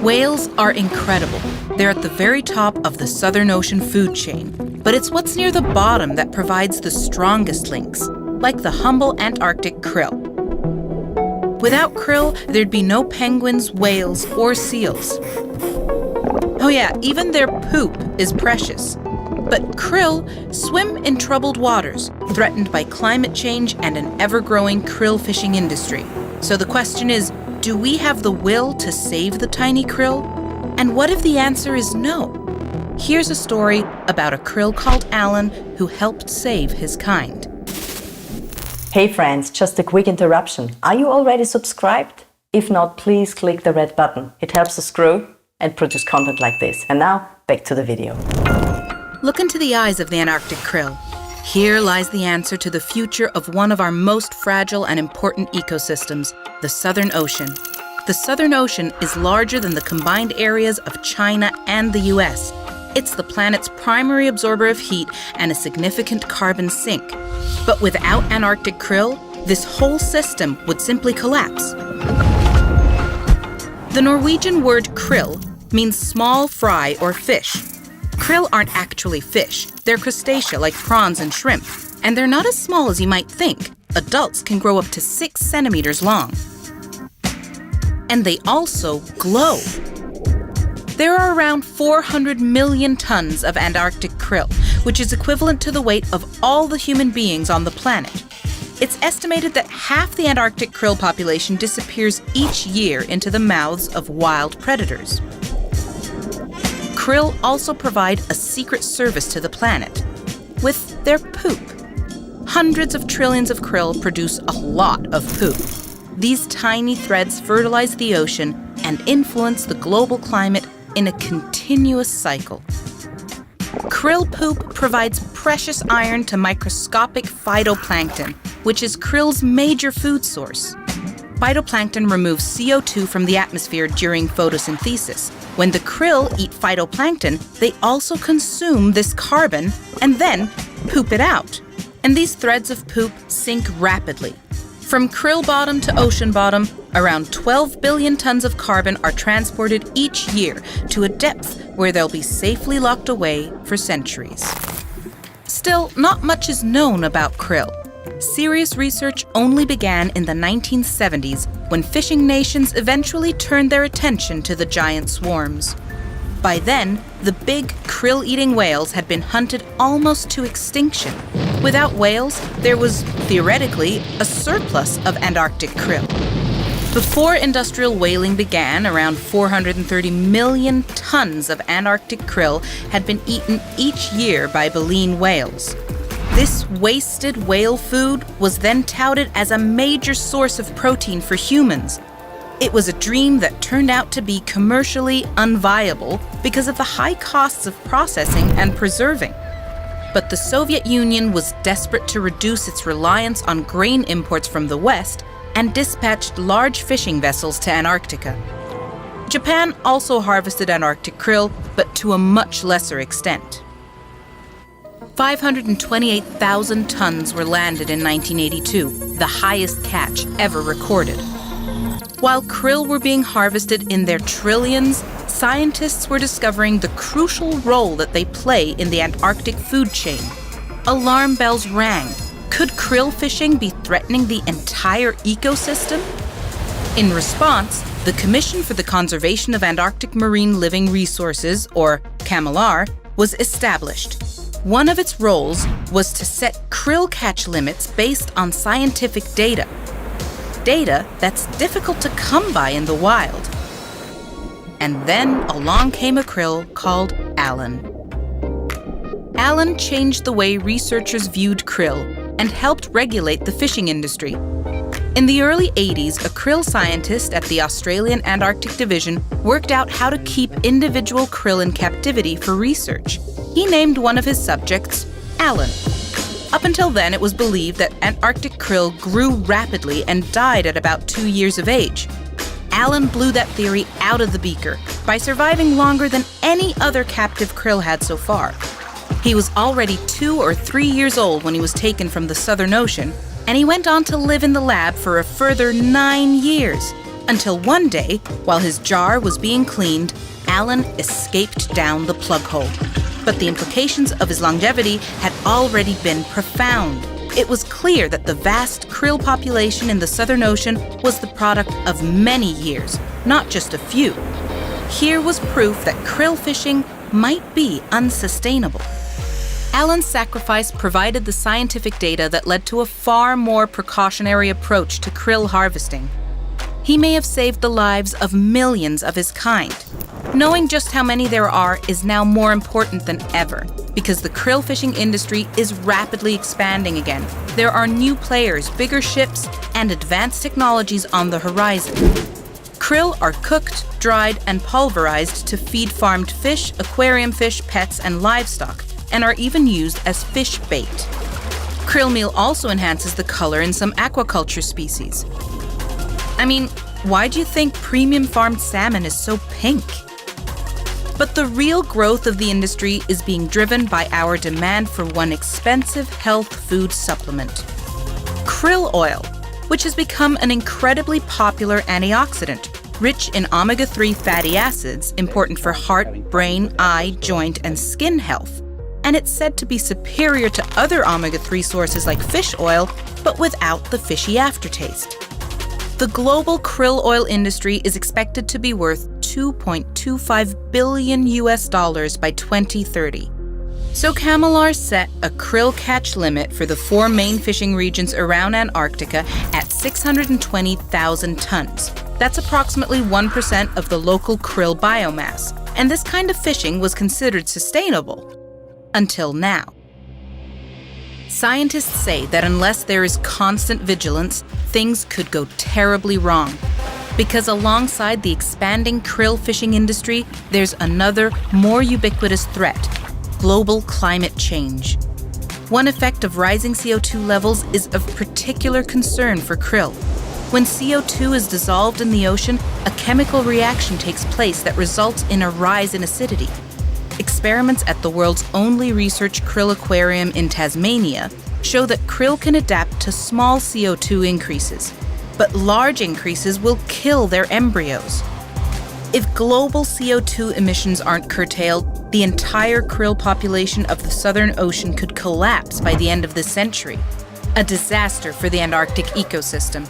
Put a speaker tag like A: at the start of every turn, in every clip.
A: Whales are incredible. They're at the very top of the Southern Ocean food chain. But it's what's near the bottom that provides the strongest links, like the humble Antarctic krill. Without krill, there'd be no penguins, whales, or seals. Oh yeah, even their poop is precious. But krill swim in troubled waters, threatened by climate change and an ever-growing krill fishing industry. So the question is, do we have the will to save the tiny krill? And what if the answer is no? Here's a story about a krill called Alan who helped save his kind.
B: Hey friends, just a quick interruption. Are you already subscribed? If not, please click the red button. It helps us grow and produce content like this. And now, back to the video.
A: Look into the eyes of the Antarctic krill. Here lies the answer to the future of one of our most fragile and important ecosystems, the Southern Ocean. The Southern Ocean is larger than the combined areas of China and the US. It's the planet's primary absorber of heat and a significant carbon sink. But without Antarctic krill, this whole system would simply collapse. The Norwegian word krill means small fry or fish. Krill aren't actually fish. They're crustacea like prawns and shrimp. And they're not as small as you might think. Adults can grow up to 6 centimeters long. And they also glow. There are around 400 million tons of Antarctic krill, which is equivalent to the weight of all the human beings on the planet. It's estimated that half the Antarctic krill population disappears each year into the mouths of wild predators. Krill also provide a secret service to the planet with their poop. Hundreds of trillions of krill produce a lot of poop. These tiny threads fertilize the ocean and influence the global climate in a continuous cycle. Krill poop provides precious iron to microscopic phytoplankton, which is krill's major food source. Phytoplankton removes CO2 from the atmosphere during photosynthesis. When the krill eat phytoplankton, they also consume this carbon and then poop it out. And these threads of poop sink rapidly. From krill bottom to ocean bottom, around 12 billion tons of carbon are transported each year to a depth where they'll be safely locked away for centuries. Still, not much is known about krill. Serious research only began in the 1970s when fishing nations eventually turned their attention to the giant swarms. By then, the big krill-eating whales had been hunted almost to extinction. Without whales, there was, theoretically, a surplus of Antarctic krill. Before industrial whaling began, around 430 million tons of Antarctic krill had been eaten each year by baleen whales. This wasted whale food was then touted as a major source of protein for humans. It was a dream that turned out to be commercially unviable because of the high costs of processing and preserving. But the Soviet Union was desperate to reduce its reliance on grain imports from the West and dispatched large fishing vessels to Antarctica. Japan also harvested Antarctic krill, but to a much lesser extent. 528,000 tons were landed in 1982, the highest catch ever recorded. While krill were being harvested in their trillions, scientists were discovering the crucial role that they play in the Antarctic food chain. Alarm bells rang. Could krill fishing be threatening the entire ecosystem? In response, the Commission for the Conservation of Antarctic Marine Living Resources, or CAMLR, was established. One of its roles was to set krill catch limits based on scientific data. Data that's difficult to come by in the wild. And then along came a krill called Alan. Alan changed the way researchers viewed krill and helped regulate the fishing industry. In the early 80s, a krill scientist at the Australian Antarctic Division worked out how to keep individual krill in captivity for research. He named one of his subjects Alan. Up until then, it was believed that Antarctic krill grew rapidly and died at about 2 years of age. Alan blew that theory out of the beaker by surviving longer than any other captive krill had so far. He was already 2 or 3 years old when he was taken from the Southern Ocean, and he went on to live in the lab for a further 9 years, Until one day, while his jar was being cleaned, Alan escaped down the plug hole. But the implications of his longevity had already been profound. It was clear that the vast krill population in the Southern Ocean was the product of many years, not just a few. Here was proof that krill fishing might be unsustainable. Alan's sacrifice provided the scientific data that led to a far more precautionary approach to krill harvesting. He may have saved the lives of millions of his kind. Knowing just how many there are is now more important than ever, because the krill fishing industry is rapidly expanding again. There are new players, bigger ships, and advanced technologies on the horizon. Krill are cooked, dried, and pulverized to feed farmed fish, aquarium fish, pets, and livestock, and are even used as fish bait. Krill meal also enhances the color in some aquaculture species. I mean, why do you think premium farmed salmon is so pink? But the real growth of the industry is being driven by our demand for one expensive health food supplement: krill oil, which has become an incredibly popular antioxidant, rich in omega-3 fatty acids important for heart, brain, eye, joint, and skin health. And it's said to be superior to other omega-3 sources like fish oil, but without the fishy aftertaste. The global krill oil industry is expected to be worth $2.25 billion by 2030. So Camelar set a krill catch limit for the 4 main fishing regions around Antarctica at 620,000 tons. That's approximately 1% of the local krill biomass, and this kind of fishing was considered sustainable. Until now. Scientists say that unless there is constant vigilance, things could go terribly wrong. Because alongside the expanding krill fishing industry, there's another, more ubiquitous threat: global climate change. One effect of rising CO2 levels is of particular concern for krill. When CO2 is dissolved in the ocean, a chemical reaction takes place that results in a rise in acidity. Experiments at the world's only research krill aquarium in Tasmania show that krill can adapt to small CO2 increases, but large increases will kill their embryos. If global CO2 emissions aren't curtailed, the entire krill population of the Southern Ocean could collapse by the end of this century. A disaster for the Antarctic ecosystem.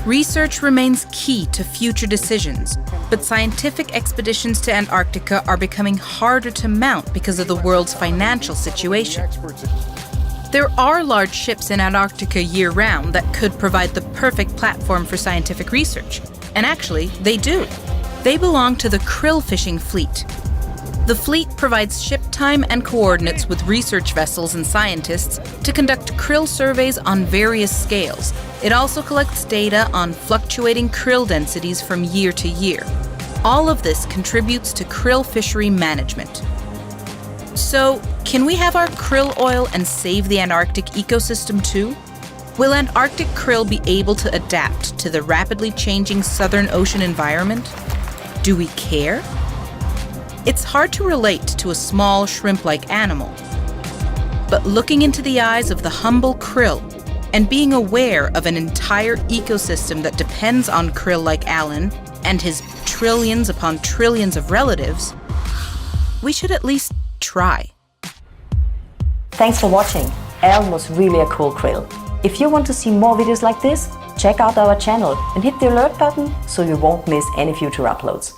A: Research remains key to future decisions, but scientific expeditions to Antarctica are becoming harder to mount because of the world's financial situation. There are large ships in Antarctica year-round that could provide the perfect platform for scientific research. And actually, they do. They belong to the krill fishing fleet. The fleet provides ship time and coordinates with research vessels and scientists to conduct krill surveys on various scales. It also collects data on fluctuating krill densities from year to year. All of this contributes to krill fishery management. So, can we have our krill oil and save the Antarctic ecosystem too? Will Antarctic krill be able to adapt to the rapidly changing Southern Ocean environment? Do we care? It's hard to relate to a small shrimp-like animal. But looking into the eyes of the humble krill and being aware of an entire ecosystem that depends on krill like Alan and his trillions upon trillions of relatives, we should at least try.
B: Thanks for watching. Alan was really a cool krill. If you want to see more videos like this, check out our channel and hit the alert button so you won't miss any future uploads.